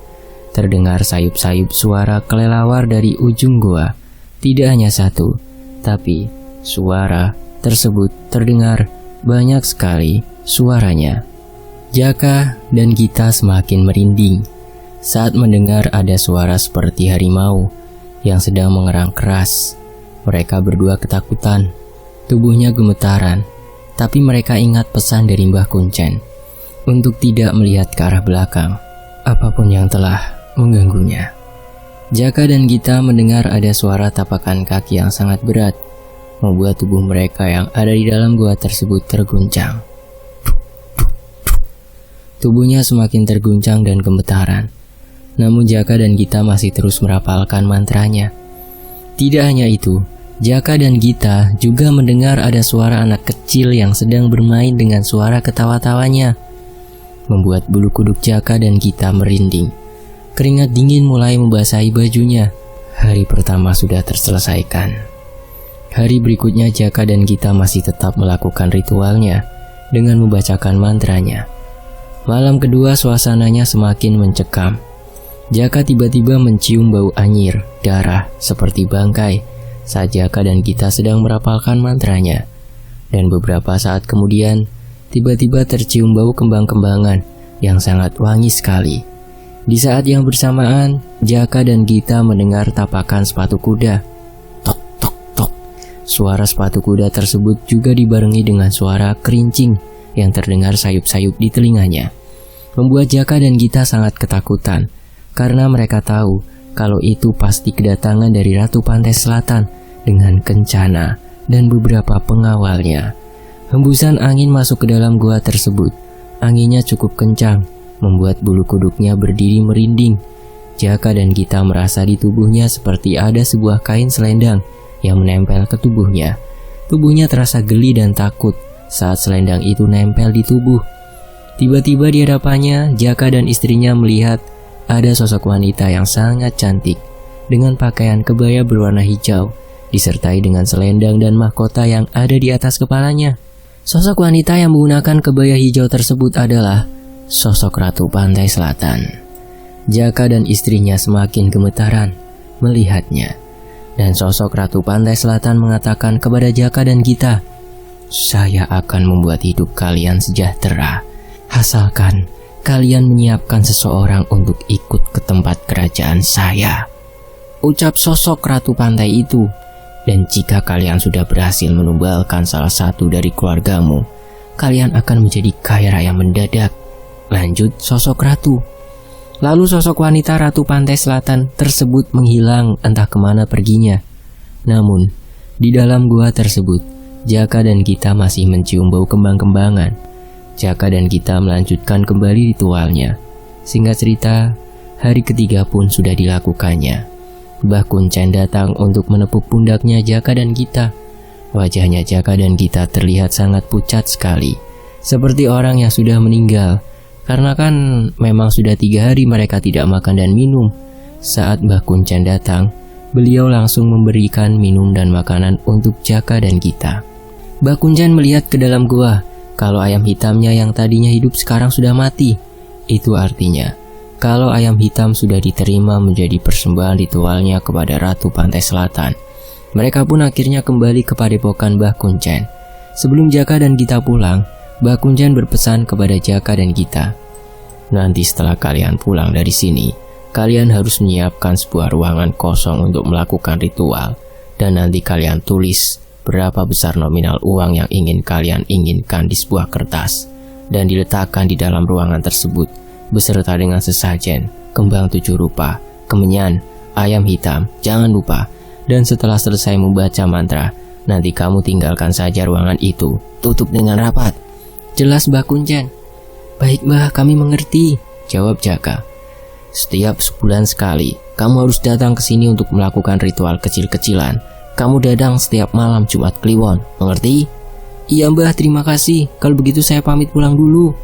terdengar sayup-sayup suara kelelawar dari ujung gua. Tidak hanya satu, tapi suara tersebut terdengar banyak sekali suaranya. Jaka dan Gita semakin merinding saat mendengar ada suara seperti harimau yang sedang mengerang keras. Mereka berdua ketakutan, tubuhnya gemetaran, tapi mereka ingat pesan dari Mbah Kuncen untuk tidak melihat ke arah belakang, apapun yang telah mengganggunya. Jaka dan Gita mendengar ada suara tapakan kaki yang sangat berat, membuat tubuh mereka yang ada di dalam gua tersebut terguncang. Tubuhnya semakin terguncang dan gemetaran. Namun Jaka dan Gita masih terus merapalkan mantranya. Tidak hanya itu, Jaka dan Gita juga mendengar ada suara anak kecil yang sedang bermain dengan suara ketawa-tawanya, membuat bulu kuduk Jaka dan Gita merinding. Keringat dingin mulai membasahi bajunya. Hari pertama sudah terselesaikan. Hari berikutnya Jaka dan Gita masih tetap melakukan ritualnya dengan membacakan mantranya. Malam kedua suasananya semakin mencekam. Jaka tiba-tiba mencium bau anyir, darah, seperti bangkai saat Jaka dan Gita sedang merapalkan mantranya. Dan beberapa saat kemudian, tiba-tiba tercium bau kembang-kembangan yang sangat wangi sekali. Di saat yang bersamaan, Jaka dan Gita mendengar tapakan sepatu kuda. Tok, tok, tok. Suara sepatu kuda tersebut juga dibarengi dengan suara kerincing yang terdengar sayup-sayup di telinganya, membuat Jaka dan Gita sangat ketakutan. Karena mereka tahu kalau itu pasti kedatangan dari Ratu Pantai Selatan dengan kencana dan beberapa pengawalnya. Hembusan angin masuk ke dalam gua tersebut. Anginnya cukup kencang, membuat bulu kuduknya berdiri merinding. Jaka dan Gita merasa di tubuhnya seperti ada sebuah kain selendang yang menempel ke tubuhnya. Tubuhnya terasa geli dan takut saat selendang itu nempel di tubuh. Tiba-tiba di hadapannya, Jaka dan istrinya melihat ada sosok wanita yang sangat cantik dengan pakaian kebaya berwarna hijau, disertai dengan selendang dan mahkota yang ada di atas kepalanya. Sosok wanita yang menggunakan kebaya hijau tersebut adalah sosok Ratu Pantai Selatan. Jaka dan istrinya semakin gemetaran melihatnya. Dan sosok Ratu Pantai Selatan mengatakan kepada Jaka dan Gita, "Saya akan membuat hidup kalian sejahtera, asalkan kalian menyiapkan seseorang untuk ikut ke tempat kerajaan saya," ucap sosok Ratu Pantai itu. "Dan jika kalian sudah berhasil menumbalkan salah satu dari keluargamu, kalian akan menjadi kaya raya mendadak," lanjut sosok ratu. Lalu sosok wanita Ratu Pantai Selatan tersebut menghilang entah kemana perginya. Namun, di dalam gua tersebut, Jaka dan Gita masih mencium bau kembang-kembangan. Jaka dan Gita melanjutkan kembali ritualnya. Singkat cerita, hari ketiga pun sudah dilakukannya. Mbah Kuncen datang untuk menepuk pundaknya Jaka dan Gita. Wajahnya Jaka dan Gita terlihat sangat pucat sekali, seperti orang yang sudah meninggal. Karena kan memang sudah 3 hari mereka tidak makan dan minum. Saat Mbah Kuncen datang, beliau langsung memberikan minum dan makanan untuk Jaka dan Gita. Mbah Kuncen melihat ke dalam gua. Kalau ayam hitamnya yang tadinya hidup sekarang sudah mati. Itu artinya, kalau ayam hitam sudah diterima menjadi persembahan ritualnya kepada Ratu Pantai Selatan. Mereka pun akhirnya kembali ke padepokan Mbah Kuncen. Sebelum Jaka dan Gita pulang, Mbah Kuncen berpesan kepada Jaka dan Gita, "Nanti setelah kalian pulang dari sini, kalian harus menyiapkan sebuah ruangan kosong untuk melakukan ritual. Dan nanti kalian tulis berapa besar nominal uang yang ingin kalian inginkan di sebuah kertas. Dan diletakkan di dalam ruangan tersebut, beserta dengan sesajen, kembang 7 rupa, kemenyan, ayam hitam, jangan lupa. Dan setelah selesai membaca mantra, nanti kamu tinggalkan saja ruangan itu, tutup dengan rapat," jelas Mbah Kuncen. "Baik Mbah, kami mengerti," jawab Jaka. "Setiap sebulan sekali, kamu harus datang ke sini untuk melakukan ritual kecil-kecilan. Kamu datang setiap malam Jumat Kliwon, mengerti?" "Iya Mbah, terima kasih. Kalau begitu saya pamit pulang dulu."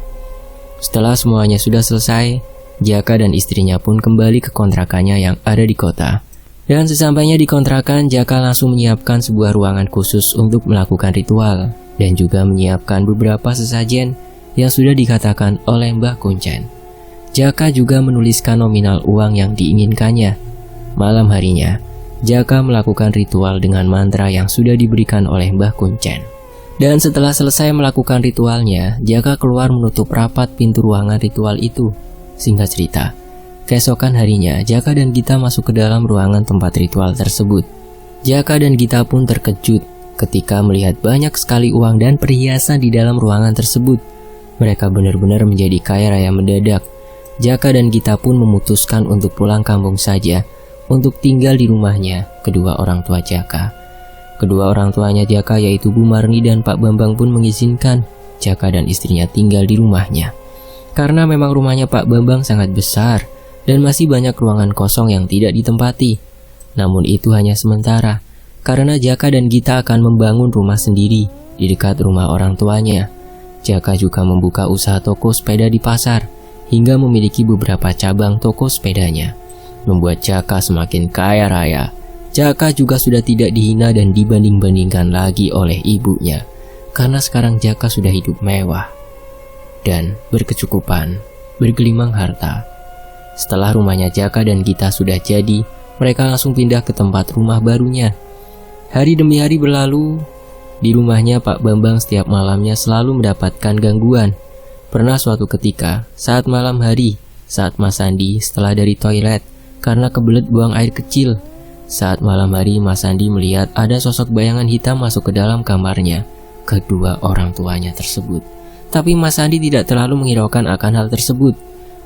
Setelah semuanya sudah selesai, Jaka dan istrinya pun kembali ke kontrakannya yang ada di kota. Dan sesampainya di kontrakan, Jaka langsung menyiapkan sebuah ruangan khusus untuk melakukan ritual, dan juga menyiapkan beberapa sesajen yang sudah dikatakan oleh Mbah Kuncen. Jaka juga menuliskan nominal uang yang diinginkannya. Malam harinya, Jaka melakukan ritual dengan mantra yang sudah diberikan oleh Mbah Kuncen. Dan setelah selesai melakukan ritualnya, Jaka keluar menutup rapat pintu ruangan ritual itu. Singkat cerita, keesokan harinya Jaka dan Gita masuk ke dalam ruangan tempat ritual tersebut. Jaka dan Gita pun terkejut ketika melihat banyak sekali uang dan perhiasan di dalam ruangan tersebut. Mereka benar-benar menjadi kaya raya mendadak. Jaka dan Gita pun memutuskan untuk pulang kampung saja, untuk tinggal di rumahnya kedua orang tua Jaka. Kedua orang tuanya Jaka yaitu Bu Marni dan Pak Bambang pun mengizinkan Jaka dan istrinya tinggal di rumahnya. Karena memang rumahnya Pak Bambang sangat besar dan masih banyak ruangan kosong yang tidak ditempati. Namun itu hanya sementara, karena Jaka dan Gita akan membangun rumah sendiri di dekat rumah orang tuanya. Jaka juga membuka usaha toko sepeda di pasar, hingga memiliki beberapa cabang toko sepedanya, membuat Jaka semakin kaya raya. Jaka juga sudah tidak dihina dan dibanding-bandingkan lagi oleh ibunya, karena sekarang Jaka sudah hidup mewah dan berkecukupan, bergelimang harta. Setelah rumahnya Jaka dan Gita sudah jadi, mereka langsung pindah ke tempat rumah barunya. Hari demi hari berlalu. Di rumahnya Pak Bambang setiap malamnya selalu mendapatkan gangguan. Pernah suatu ketika, saat malam hari, saat Mas Sandi setelah dari toilet karena kebelet buang air kecil. Saat malam hari, Mas Sandi melihat ada sosok bayangan hitam masuk ke dalam kamarnya kedua orang tuanya tersebut. Tapi Mas Sandi tidak terlalu menghiraukan akan hal tersebut.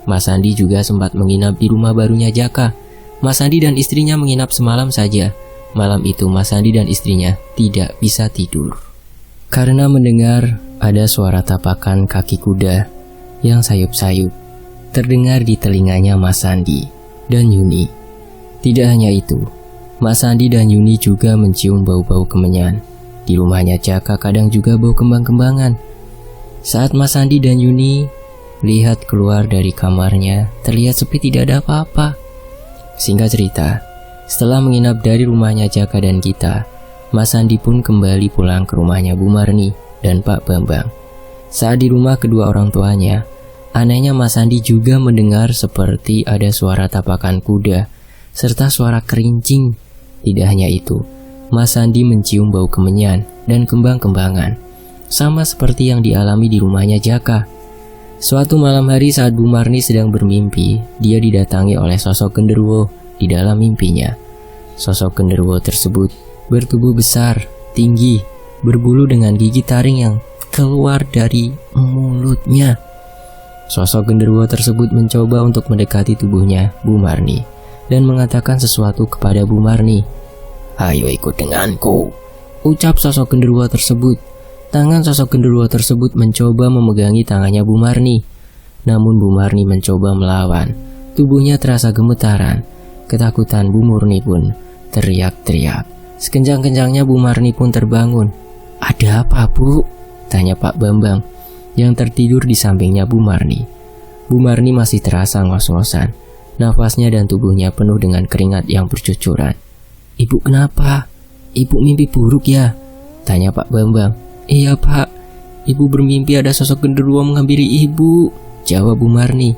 Mas Sandi juga sempat menginap di rumah barunya Jaka. Mas Sandi dan istrinya menginap semalam saja. Malam itu Mas Sandi dan istrinya tidak bisa tidur karena mendengar ada suara tapakan kaki kuda yang sayup-sayup terdengar di telinganya Mas Sandi dan Yuni. Tidak hanya itu, Mas Sandi dan Yuni juga mencium bau-bau kemenyan. Di rumahnya Jaka kadang juga bau kembang-kembangan. Saat Mas Sandi dan Yuni lihat keluar dari kamarnya, terlihat seperti tidak ada apa-apa. Singkat cerita, setelah menginap dari rumahnya Jaka dan Gita, Mas Sandi pun kembali pulang ke rumahnya Bu Marni dan Pak Bambang. Saat di rumah kedua orang tuanya, Anehnya Mas Sandi juga mendengar seperti ada suara tapakan kuda, serta suara kerincing. Tidak hanya itu, Mas Sandi mencium bau kemenyan dan kembang-kembangan, sama seperti yang dialami di rumahnya Jaka. Suatu malam hari saat Bu Marni sedang bermimpi, dia didatangi oleh sosok genderuwo di dalam mimpinya. Sosok genderuwo tersebut bertubuh besar, tinggi, berbulu dengan gigi taring yang keluar dari mulutnya. Sosok genderuwo tersebut mencoba untuk mendekati tubuhnya Bu Marni dan mengatakan sesuatu kepada Bu Marni. "Ayo ikut denganku," ucap sosok genderuwo tersebut. Tangan sosok genderuwo tersebut mencoba memegangi tangannya Bu Marni. Namun Bu Marni mencoba melawan. Tubuhnya terasa gemetaran. Ketakutan Bu Murni pun teriak-teriak. Sekencang-kencangnya Bu Marni pun terbangun. "Ada apa, Bu?" tanya Pak Bambang yang tertidur di sampingnya Bu Marni. Bu Marni masih terasa ngos-ngosan. Nafasnya dan tubuhnya penuh dengan keringat yang bercucuran. "Ibu kenapa? Ibu mimpi buruk ya?" tanya Pak Bambang. "Iya Pak, Ibu bermimpi ada sosok genderuwo menghampiri Ibu," jawab Bu Marni.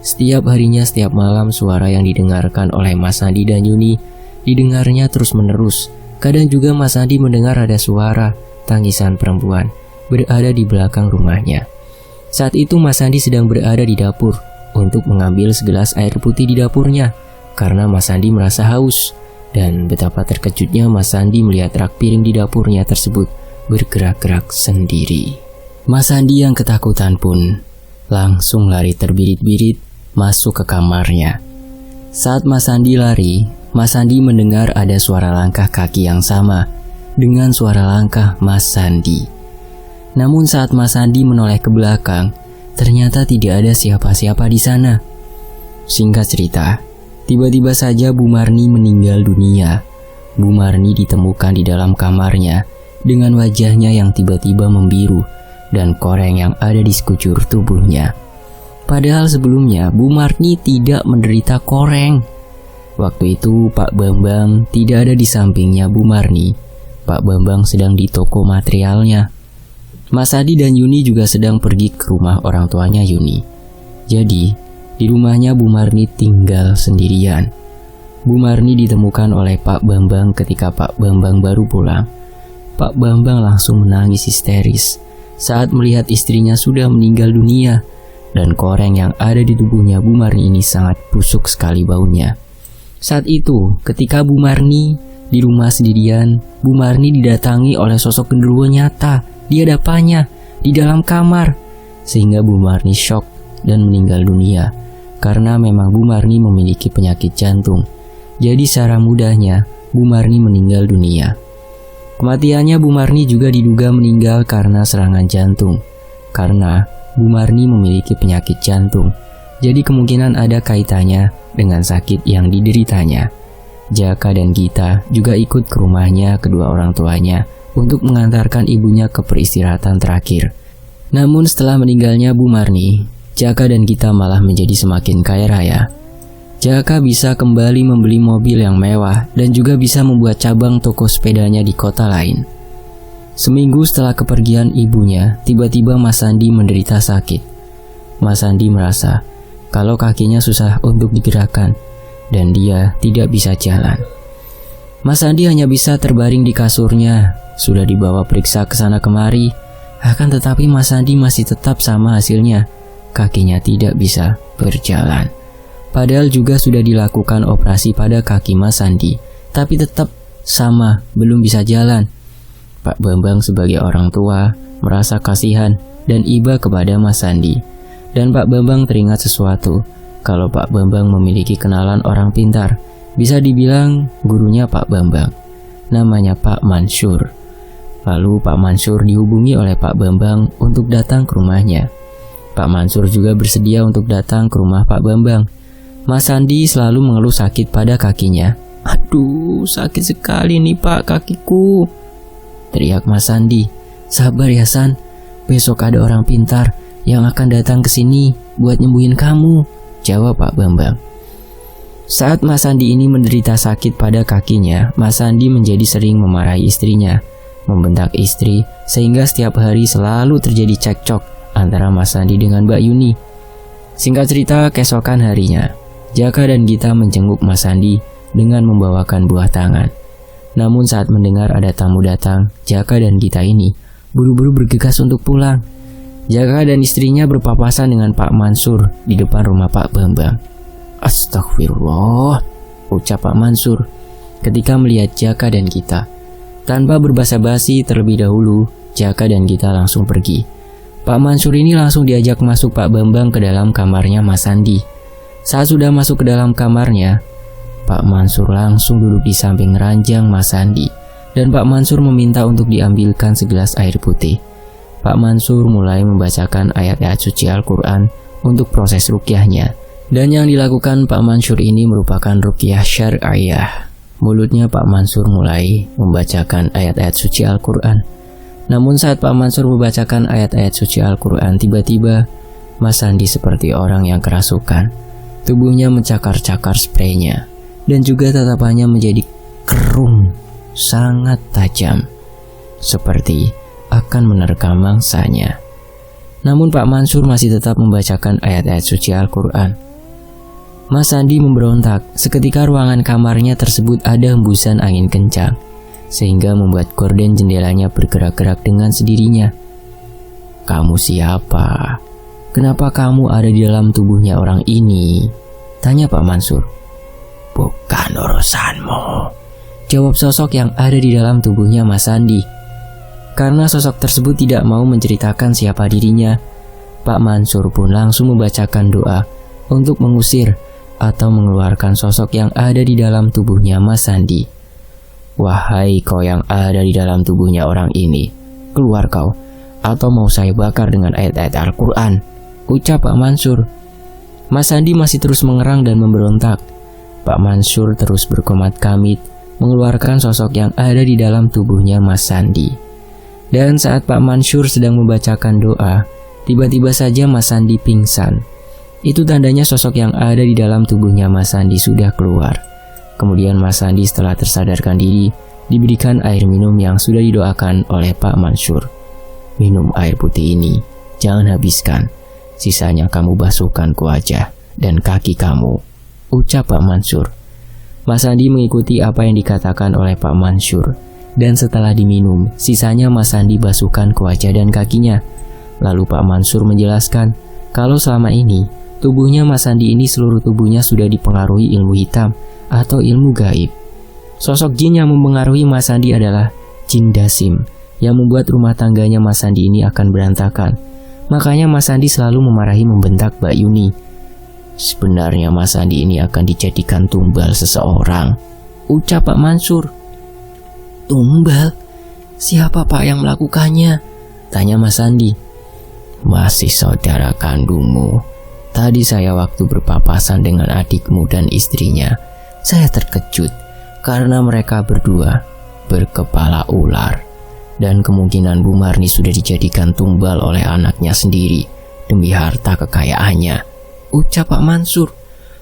Setiap harinya, setiap malam, suara yang didengarkan oleh Mas Sandi dan Yuni didengarnya terus-menerus. Kadang juga Mas Sandi mendengar ada suara tangisan perempuan berada di belakang rumahnya. Saat itu Mas Sandi sedang berada di dapur untuk mengambil segelas air putih di dapurnya karena Mas Sandi merasa haus. Dan betapa terkejutnya Mas Sandi melihat rak piring di dapurnya tersebut bergerak-gerak sendiri. Mas Sandi yang ketakutan pun langsung lari terbirit-birit masuk ke kamarnya. Saat Mas Sandi lari, Mas Sandi mendengar ada suara langkah kaki yang sama dengan suara langkah Mas Sandi. Namun saat Mas Sandi menoleh ke belakang, ternyata tidak ada siapa-siapa di sana. Singkat cerita, tiba-tiba saja Bu Marni meninggal dunia. Bu Marni ditemukan di dalam kamarnya dengan wajahnya yang tiba-tiba membiru dan koreng yang ada di sekujur tubuhnya. Padahal sebelumnya Bu Marni tidak menderita koreng. Waktu itu Pak Bambang tidak ada di sampingnya Bu Marni. Pak Bambang sedang di toko materialnya. Mas Sandi dan Yuni juga sedang pergi ke rumah orang tuanya Yuni. Jadi, di rumahnya Bu Marni tinggal sendirian. Bu Marni ditemukan oleh Pak Bambang ketika Pak Bambang baru pulang. Pak Bambang langsung menangis histeris saat melihat istrinya sudah meninggal dunia dan koreng yang ada di tubuhnya Bu Marni ini sangat busuk sekali baunya. Saat itu, ketika Bu Marni di rumah sendirian, Bu Marni didatangi oleh sosok genderuwo nyata di hadapannya di dalam kamar, sehingga Bu Marni shock dan meninggal dunia karena memang Bu Marni memiliki penyakit jantung. Jadi secara mudahnya Bu Marni meninggal dunia. Kematiannya Bu Marni juga diduga meninggal karena serangan jantung. Karena Bu Marni memiliki penyakit jantung, jadi kemungkinan ada kaitannya dengan sakit yang dideritanya. Jaka dan Gita juga ikut ke rumahnya kedua orang tuanya untuk mengantarkan ibunya ke peristirahatan terakhir. Namun setelah meninggalnya Bu Marni, Jaka dan Gita malah menjadi semakin kaya raya. Jaka bisa kembali membeli mobil yang mewah dan juga bisa membuat cabang toko sepedanya di kota lain. Seminggu setelah kepergian ibunya, tiba-tiba Mas Sandi menderita sakit. Mas Sandi merasa kalau kakinya susah untuk digerakkan dan dia tidak bisa jalan. Mas Sandi hanya bisa terbaring di kasurnya. Sudah dibawa periksa ke sana kemari, akan tetapi Mas Sandi masih tetap sama hasilnya. Kakinya tidak bisa berjalan. Padahal juga sudah dilakukan operasi pada kaki Mas Sandi, tapi tetap sama, belum bisa jalan. Pak Bambang sebagai orang tua merasa kasihan dan iba kepada Mas Sandi. Dan Pak Bambang teringat sesuatu, kalau Pak Bambang memiliki kenalan orang pintar, bisa dibilang gurunya Pak Bambang, namanya Pak Mansur. Lalu Pak Mansur dihubungi oleh Pak Bambang untuk datang ke rumahnya. Pak Mansur juga bersedia untuk datang ke rumah Pak Bambang. Mas Sandi selalu mengeluh sakit pada kakinya. "Aduh, sakit sekali nih Pak kakiku," teriak Mas Sandi. "Sabar ya San, besok ada orang pintar yang akan datang ke sini buat nyembuhin kamu," jawab Pak Bambang. Saat Mas Sandi ini menderita sakit pada kakinya, Mas Sandi menjadi sering memarahi istrinya, membentak istri, sehingga setiap hari selalu terjadi cekcok antara Mas Sandi dengan Mbak Yuni. Singkat cerita, keesokan harinya, Jaka dan Gita menjenguk Mas Sandi dengan membawakan buah tangan. Namun saat mendengar ada tamu datang, Jaka dan Gita ini buru-buru bergegas untuk pulang. Jaka dan istrinya berpapasan dengan Pak Mansur di depan rumah Pak Bambang. Astagfirullah, ucap Pak Mansur ketika melihat Jaka dan Gita. Tanpa berbasa-basi terlebih dahulu, Jaka dan Gita langsung pergi. Pak Mansur ini langsung diajak masuk Pak Bambang ke dalam kamarnya Mas Sandi. Saat sudah masuk ke dalam kamarnya, Pak Mansur langsung duduk di samping ranjang Mas Sandi dan Pak Mansur meminta untuk diambilkan segelas air putih. Pak Mansur mulai membacakan ayat-ayat suci Al-Quran untuk proses ruqyahnya. Dan yang dilakukan Pak Mansur ini merupakan ruqyah syar'iyah. Mulutnya Pak Mansur mulai membacakan ayat-ayat suci Al-Quran. Namun saat Pak Mansur membacakan ayat-ayat suci Al-Quran, tiba-tiba Mas Sandi seperti orang yang kerasukan. Tubuhnya mencakar-cakar spraynya dan juga tatapannya menjadi kerum, sangat tajam, seperti akan menerkam mangsanya. Namun Pak Mansur masih tetap membacakan ayat-ayat suci Al-Quran. Mas Sandi memberontak. Seketika ruangan kamarnya tersebut ada hembusan angin kencang, sehingga membuat gorden jendelanya bergerak-gerak dengan sendirinya. "Kamu siapa? Kenapa kamu ada di dalam tubuhnya orang ini?" tanya Pak Mansur. "Bukan urusanmu," jawab sosok yang ada di dalam tubuhnya Mas Sandi. Karena sosok tersebut tidak mau menceritakan siapa dirinya, Pak Mansur pun langsung membacakan doa untuk mengusir atau mengeluarkan sosok yang ada di dalam tubuhnya Mas Sandi. "Wahai kau yang ada di dalam tubuhnya orang ini, keluar kau, atau mau saya bakar dengan ayat-ayat Al-Quran," ucap Pak Mansur. Mas Sandi masih terus mengerang dan memberontak. Pak Mansur terus berkomat kamit mengeluarkan sosok yang ada di dalam tubuhnya Mas Sandi. Dan saat Pak Mansur sedang membacakan doa, tiba-tiba saja Mas Sandi pingsan. Itu tandanya sosok yang ada di dalam tubuhnya Mas Sandi sudah keluar. Kemudian Mas Sandi setelah tersadarkan diri, diberikan air minum yang sudah didoakan oleh Pak Mansur. "Minum air putih ini, jangan habiskan. Sisanya kamu basuhkan ke wajah dan kaki kamu," ucap Pak Mansur. Mas Sandi mengikuti apa yang dikatakan oleh Pak Mansur. Dan setelah diminum, sisanya Mas Sandi basuhkan ke wajah dan kakinya. Lalu Pak Mansur menjelaskan kalau selama ini tubuhnya Mas Sandi ini seluruh tubuhnya sudah dipengaruhi ilmu hitam atau ilmu gaib. Sosok jin yang mempengaruhi Mas Sandi adalah jin Dasim, yang membuat rumah tangganya Mas Sandi ini akan berantakan. Makanya Mas Sandi selalu memarahi membentak Mbak Yuni. "Sebenarnya Mas Sandi ini akan dijadikan tumbal seseorang," ucap Pak Mansur. "Tumbal? Siapa Pak yang melakukannya?" tanya Mas Sandi. "Masih saudara kandungmu. Tadi saya waktu berpapasan dengan adikmu dan istrinya, saya terkejut karena mereka berdua berkepala ular. Dan kemungkinan Bu Marni sudah dijadikan tumbal oleh anaknya sendiri demi harta kekayaannya," ucap Pak Mansur.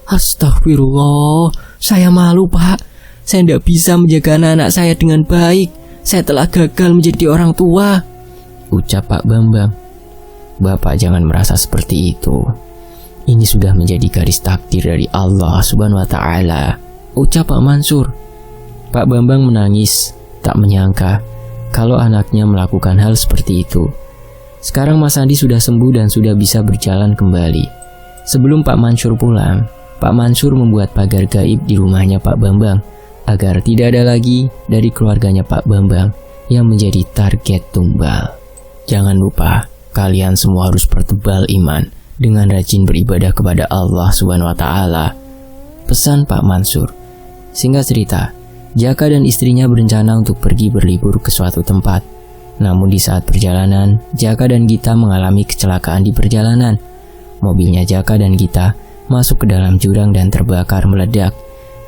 "Astagfirullah, saya malu Pak. Saya tidak bisa menjaga anak-anak saya dengan baik. Saya telah gagal menjadi orang tua," ucap Pak Bambang. "Bapak jangan merasa seperti itu. Ini sudah menjadi garis takdir dari Allah Subhanahu wa Ta'ala," ucap Pak Mansur. Pak Bambang menangis, tak menyangka kalau anaknya melakukan hal seperti itu. Sekarang Mas Sandi sudah sembuh dan sudah bisa berjalan kembali. Sebelum Pak Mansur pulang, Pak Mansur membuat pagar gaib di rumahnya Pak Bambang agar tidak ada lagi dari keluarganya Pak Bambang yang menjadi target tumbal. "Jangan lupa, kalian semua harus pertebal iman dengan rajin beribadah kepada Allah Subhanahu wa Ta'ala," pesan Pak Mansur. Singkat cerita, Jaka dan istrinya berencana untuk pergi berlibur ke suatu tempat. Namun di saat perjalanan, Jaka dan Gita mengalami kecelakaan di perjalanan. Mobilnya Jaka dan Gita masuk ke dalam jurang dan terbakar meledak.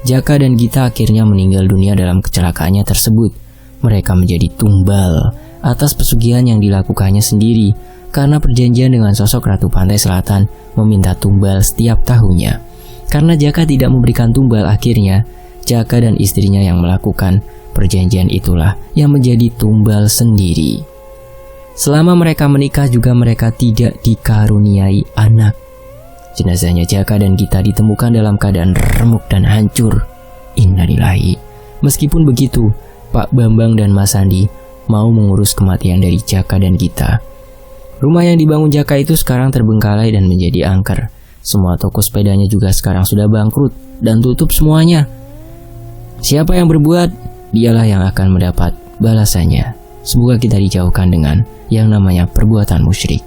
Jaka dan Gita akhirnya meninggal dunia dalam kecelakaannya tersebut. Mereka menjadi tumbal atas pesugihan yang dilakukannya sendiri karena perjanjian dengan sosok Ratu Pantai Selatan meminta tumbal setiap tahunnya. Karena Jaka tidak memberikan tumbal, akhirnya Jaka dan istrinya yang melakukan perjanjian itulah yang menjadi tumbal sendiri. Selama mereka menikah juga mereka tidak dikaruniai anak. Jenazahnya Jaka dan Gita ditemukan dalam keadaan remuk dan hancur. Innalillahi. Meskipun begitu, Pak Bambang dan Mas Sandi mau mengurus kematian dari Jaka dan Gita. Rumah yang dibangun Jaka itu sekarang terbengkalai dan menjadi angker. Semua toko sepedanya juga sekarang sudah bangkrut dan tutup semuanya. Siapa yang berbuat, dialah yang akan mendapat balasannya. Semoga kita dijauhkan dengan yang namanya perbuatan musyrik.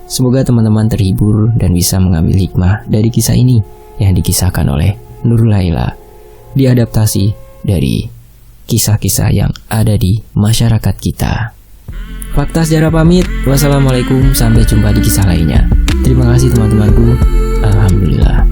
Semoga teman-teman terhibur dan bisa mengambil hikmah dari kisah ini yang dikisahkan oleh Nur Laila, diadaptasi dari kisah-kisah yang ada di masyarakat kita. Fakta Sejarah pamit. Wassalamualaikum, sampai jumpa di kisah lainnya. Terima kasih teman-temanku. Alhamdulillah.